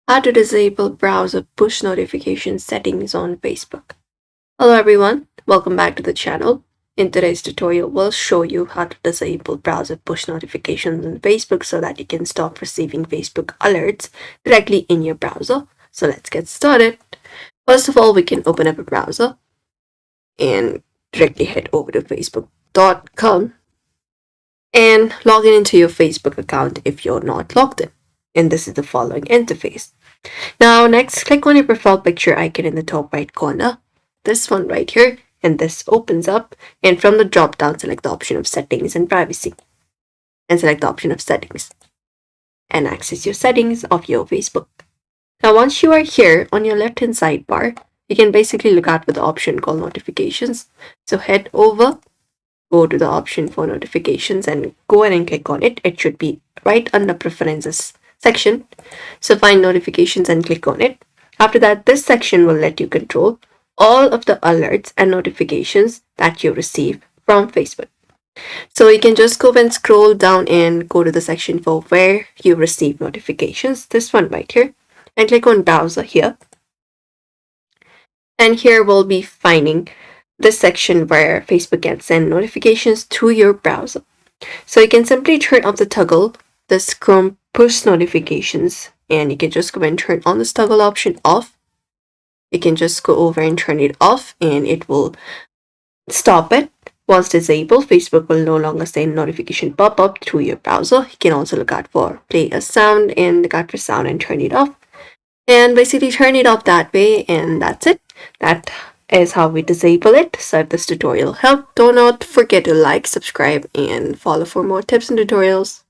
How to disable browser push notification settings on Facebook. Hello everyone, welcome back to the channel. In today's tutorial, we'll show you how to disable browser push notifications on Facebook so that you can stop receiving Facebook alerts directly in your browser. So let's get started. First of all, we can open up a browser and directly head over to facebook.com and log into your Facebook account if you're not logged in. And this is the following interface. Now, next, click on your profile picture icon in the top right corner, this one right here, and this opens up. And from the drop down, select the option of settings and privacy, and select the option of settings, and access your settings of your Facebook. Now, once you are here on your left hand sidebar, you can basically look out for the option called notifications. So head over, go to the option for notifications, and go ahead and click on it. It should be right under preferences section. So find notifications and click on it. After that, this section will let you control all of the alerts and notifications that you receive from Facebook. So you can just go and scroll down and go to the section for where you receive notifications, this one right here, and click on browser here. And here we'll be finding this section where Facebook can send notifications to your browser. So you can simply turn off the toggle, this Chrome push notifications, and you can just go and turn on this toggle option off. You can just go over and turn it off and it will stop it. Once disabled, Facebook will no longer send notification pop-up to your browser. You can also look out for play a sound and look out for sound and turn it off. And basically turn it off that way, and that's it. That is how we disable it. So if this tutorial helped, do not forget to like, subscribe, and follow for more tips and tutorials.